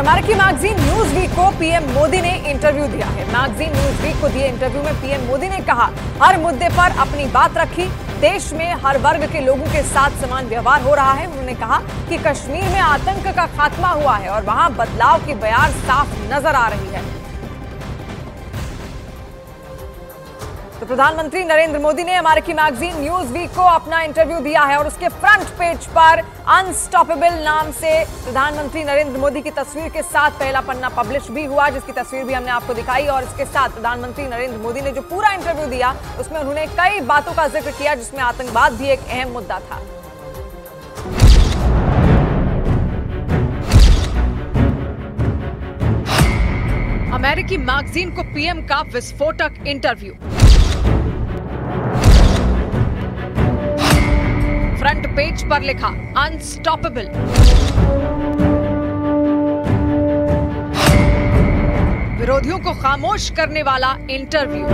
अमेरिकी magazine news week को PM Modi ने इंटरव्यू दिया है। मैगजीन न्यूज वीक को दिए इंटरव्यू में पीएम मोदी ने कहा, हर मुद्दे पर अपनी बात रखी। देश में हर वर्ग के लोगों के साथ समान व्यवहार हो रहा है। उन्होंने कहा कि कश्मीर में आतंक का खात्मा हुआ है और वहां बदलाव की बयार साफ नजर आ रही है। तो प्रधानमंत्री नरेंद्र मोदी ने अमेरिकी मैगजीन न्यूज वीक को अपना इंटरव्यू दिया है और उसके फ्रंट पेज पर अनस्टॉपेबल नाम से प्रधानमंत्री नरेंद्र मोदी की तस्वीर के साथ पहला पन्ना पब्लिश भी हुआ, जिसकी तस्वीर भी हमने आपको दिखाई। और इसके साथ प्रधानमंत्री नरेंद्र मोदी ने जो पूरा इंटरव्यू दिया उसमें उन्होंने कई बातों का जिक्र किया, जिसमें आतंकवाद भी एक अहम मुद्दा था। अमेरिकी मैगजीन को पीएम का विस्फोटक इंटरव्यू। फ्रंट पेज पर लिखा अनस्टॉपेबल। विरोधियों को खामोश करने वाला इंटरव्यू।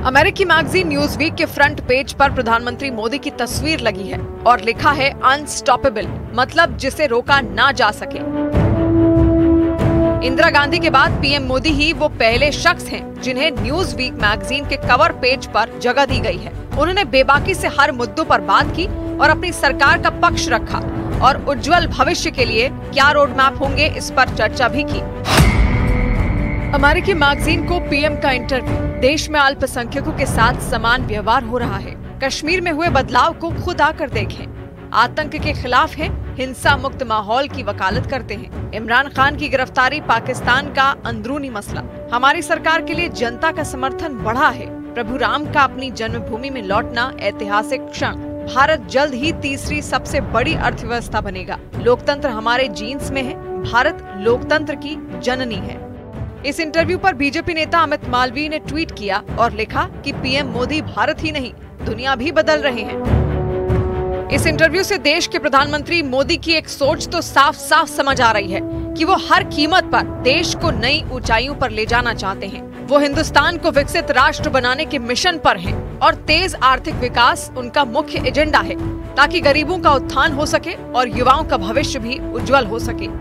अमेरिकी मैगजीन न्यूज वीक के फ्रंट पेज पर प्रधानमंत्री मोदी की तस्वीर लगी है और लिखा है अनस्टॉपेबल, मतलब जिसे रोका ना जा सके। इंदिरा गांधी के बाद पीएम मोदी ही वो पहले शख्स हैं जिन्हें न्यूज वीक मैगजीन के कवर पेज पर जगह दी गई है। उन्होंने बेबाकी से हर मुद्दों पर बात की और अपनी सरकार का पक्ष रखा और उज्जवल भविष्य के लिए क्या रोड मैप होंगे इस पर चर्चा भी की। अमेरिकी मैगजीन को पीएम का इंटरव्यू। देश में अल्पसंख्यकों के साथ समान व्यवहार हो रहा है। कश्मीर में हुए बदलाव को खुद आकर देखें। आतंक के खिलाफ हैं, हिंसा मुक्त माहौल की वकालत करते हैं। इमरान खान की गिरफ्तारी पाकिस्तान का अंदरूनी मसला। हमारी सरकार के लिए जनता का समर्थन बढ़ा है। प्रभु राम का अपनी जन्मभूमि में लौटना ऐतिहासिक क्षण। भारत जल्द ही तीसरी सबसे बड़ी अर्थव्यवस्था बनेगा। लोकतंत्र हमारे जीन्स में है। भारत लोकतंत्र की जननी है। इस इंटरव्यू पर बीजेपी नेता अमित मालवीय ने ट्वीट किया और लिखा कि पीएम मोदी भारत ही नहीं, दुनिया भी बदल रहे हैं। इस इंटरव्यू से देश के प्रधानमंत्री मोदी की एक सोच तो साफ साफ समझ आ रही है कि वो हर कीमत पर देश को नई ऊंचाइयों पर ले जाना चाहते हैं। वो हिंदुस्तान को विकसित राष्ट्र बनाने के मिशन पर हैं और तेज आर्थिक विकास उनका मुख्य एजेंडा है, ताकि गरीबों का उत्थान हो सके और युवाओं का भविष्य भी उज्जवल हो सके।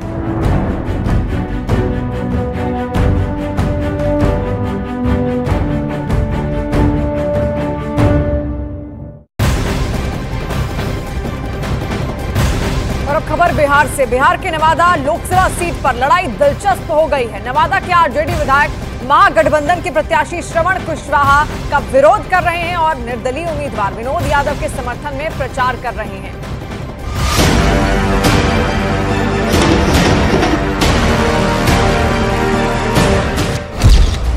खबर बिहार से। बिहार के नवादा लोकसभा सीट पर लड़ाई दिलचस्प हो गई है। नवादा के आरजेडी विधायक महागठबंधन के प्रत्याशी श्रवण कुशवाहा का विरोध कर रहे हैं और निर्दलीय उम्मीदवार विनोद यादव के समर्थन में प्रचार कर रहे हैं।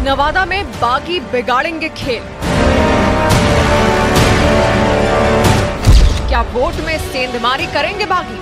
नवादा में बागी बिगाड़ेंगे खेल। क्या वोट में सेंधमारी करेंगे बागी?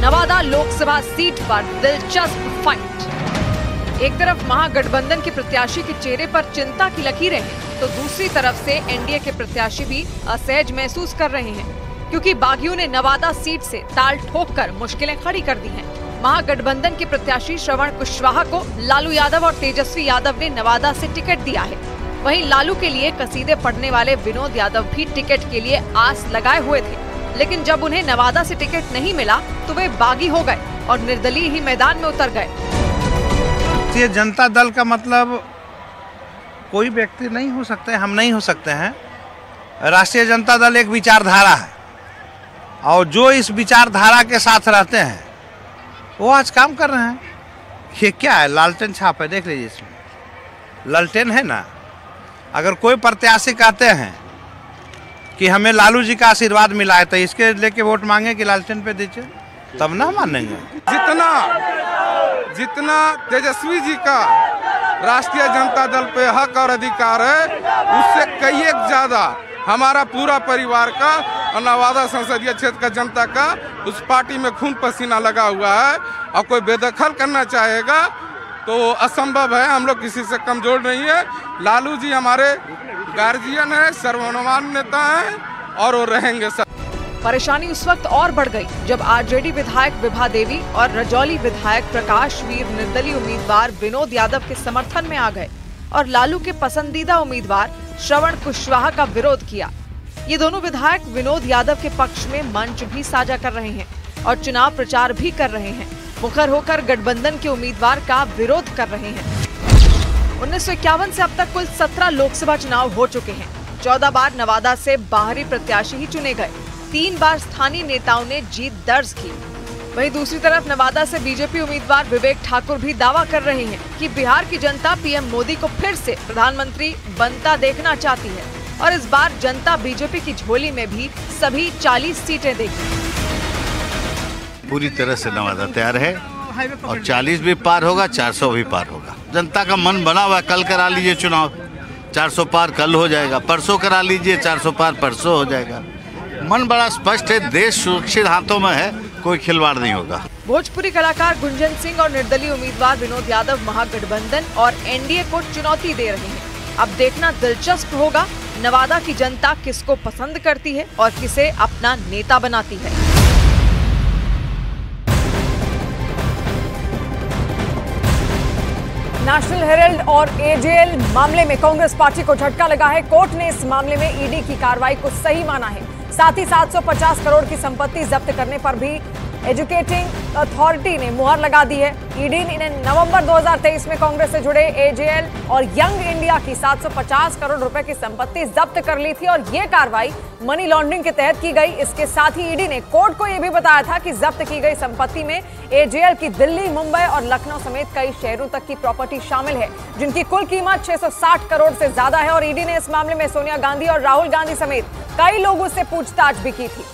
नवादा लोकसभा सीट पर दिलचस्प फाइट। एक तरफ महागठबंधन के प्रत्याशी के चेहरे पर चिंता की लकीरें हैं, तो दूसरी तरफ से एनडीए के प्रत्याशी भी असहज महसूस कर रहे हैं, क्योंकि बागियों ने नवादा सीट से ताल ठोककर मुश्किलें खड़ी कर दी हैं। महागठबंधन के प्रत्याशी श्रवण कुशवाहा को लालू यादव और तेजस्वी यादव ने नवादा से टिकट दिया है। वहीं लालू के लिए कसीदे पढ़ने वाले विनोद यादव भी टिकट के लिए आस लगाए हुए थे, लेकिन जब उन्हें नवादा से टिकट नहीं मिला तो वे बागी हो गए और निर्दलीय ही मैदान में उतर गए। ये जनता दल का मतलब कोई व्यक्ति नहीं हो सकते, हम नहीं हो सकते हैं। राष्ट्रीय जनता दल एक विचारधारा है और जो इस विचारधारा के साथ रहते हैं वो आज काम कर रहे हैं। ये क्या है? लालटेन छाप है, देख लीजिए, इसमें लालटेन है ना। अगर कोई प्रत्याशी कहते हैं कि हमें लालू जी का आशीर्वाद मिला है तो इसके लेके वोट मांगे कि लालटेन पे दीजिए, तब ना मानेंगे। जितना तेजस्वी जी का राष्ट्रीय जनता दल पे हक और अधिकार है, उससे कई एक ज्यादा हमारा पूरा परिवार का और नवादा संसदीय क्षेत्र का जनता का उस पार्टी में खून पसीना लगा हुआ है। और कोई बेदखल करना चाहेगा तो असंभव है। हम लोग किसी से कमजोर नहीं है। लालू जी हमारे गार्जियन है, सर्वमान्य नेता है और वो रहेंगे सर। परेशानी उस वक्त और बढ़ गई जब आरजेडी विधायक विभा देवी और रजौली विधायक प्रकाश वीर निर्दलीय उम्मीदवार विनोद यादव के समर्थन में आ गए और लालू के पसंदीदा उम्मीदवार श्रवण कुशवाहा का विरोध किया। ये दोनों विधायक विनोद यादव के पक्ष में मंच भी साझा कर रहे हैं और चुनाव प्रचार भी कर रहे हैं। मुखर होकर गठबंधन के उम्मीदवार का विरोध कर रहे हैं। 1951 से अब तक कुल 17 लोकसभा चुनाव हो चुके हैं। 14 बार नवादा से बाहरी प्रत्याशी ही चुने गए। 3 बार स्थानीय नेताओं ने जीत दर्ज की। वहीं दूसरी तरफ नवादा से बीजेपी उम्मीदवार विवेक ठाकुर भी दावा कर रहे हैं कि बिहार की जनता पीएम मोदी को फिर से प्रधानमंत्री बनता देखना चाहती है और इस बार जनता बीजेपी की झोली में भी सभी 40 सीटें देगी। पूरी तरह से नवादा तैयार है और 40 भी पार होगा, 400 भी पार होगा। जनता का मन बना हुआ, कल करा लीजिए चुनाव, 400 पार कल हो जाएगा, परसों करा लीजिए 400 पार परसों हो जाएगा। मन बड़ा स्पष्ट है, देश सुरक्षित हाथों में है, कोई खिलवाड़ नहीं होगा। भोजपुरी कलाकार गुंजन सिंह और निर्दलीय उम्मीदवार विनोद यादव महागठबंधन और एनडीए को चुनौती दे रहे हैं। अब देखना दिलचस्प होगा नवादा की जनता किसको पसंद करती है और किसे अपना नेता बनाती है। नेशनल हेराल्ड और एजेएल मामले में कांग्रेस पार्टी को झटका लगा है। कोर्ट ने इस मामले में ईडी की कार्रवाई को सही माना है। साथ ही 750 करोड़ की संपत्ति जब्त करने पर भी एजुकेटिंग अथॉरिटी ने मुहर लगा दी है। ईडी ने नवंबर 2023 में कांग्रेस से जुड़े एजेएल और यंग इंडिया की 750 करोड़ रुपए की संपत्ति जब्त कर ली थी और ये कार्रवाई मनी लॉन्ड्रिंग के तहत की गई। इसके साथ ही ईडी ने कोर्ट को यह भी बताया था कि जब्त की गई संपत्ति में एजेएल की दिल्ली, मुंबई और लखनऊ समेत कई शहरों तक की प्रॉपर्टी शामिल है, जिनकी कुल कीमत 660 करोड़ से ज्यादा है। और ईडी ने इस मामले में सोनिया गांधी और राहुल गांधी समेत कई लोगों से पूछताछ भी की थी।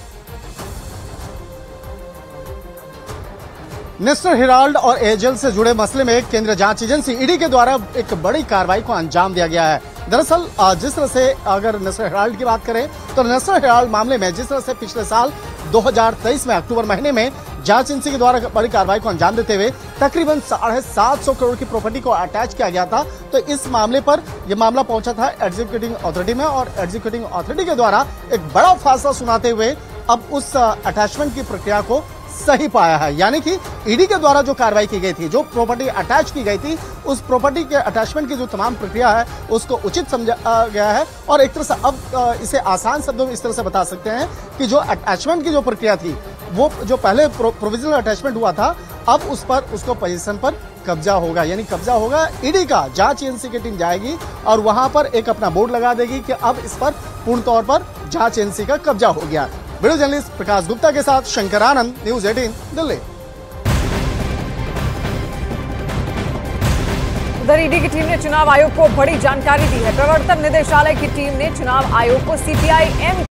नेशनल हेराल्ड और एजेएल से जुड़े मसले में केंद्रीय जांच एजेंसी ईडी के द्वारा एक बड़ी कार्रवाई को अंजाम दिया गया है। दरअसल जिस तरह से अगर नेशनल हेराल्ड की बात करें तो नेशनल हेराल्ड मामले में जिस तरह से पिछले साल 2023 में अक्टूबर महीने में जांच एजेंसी के द्वारा बड़ी कार्रवाई को अंजाम देते हुए तकरीबन 750 करोड़ की प्रॉपर्टी को अटैच किया गया था, तो इस मामले पर यह मामला पहुंचा था एग्जीक्यूटिंग अथॉरिटी में और एग्जीक्यूटिंग अथॉरिटी के द्वारा एक बड़ा फैसला सुनाते हुए अब उस अटैचमेंट की प्रक्रिया को सही पाया है। यानी कि ईडी के द्वारा जो कार्रवाई की गई थी, जो प्रॉपर्टी अटैच की गई थी, उस प्रॉपर्टी के अटैचमेंट की जो तमाम प्रक्रिया है उसको उचित समझा गया है। और एक तरह से अब इसे आसान शब्दों में इस तरह से बता सकते हैं कि जो अटैचमेंट की जो प्रक्रिया थी, वो जो पहले प्रोविजनल अटैचमेंट हुआ था, अब उस पर उसको पोजीशन पर कब्जा होगा। यानी कब्जा होगा ईडी का, जांच एजेंसी की टीम जाएगी और वहां पर एक अपना बोर्ड लगा देगी कि अब इस पर पूर्ण तौर पर जांच एजेंसी का कब्जा हो गया। वीडियो जर्नलिस्ट प्रकाश गुप्ता के साथ शंकर आनंद, न्यूज़ 18 दिल्ली। उधर ईडी की टीम ने चुनाव आयोग को बड़ी जानकारी दी है। प्रवर्तन निदेशालय की टीम ने चुनाव आयोग को सीपीआई एम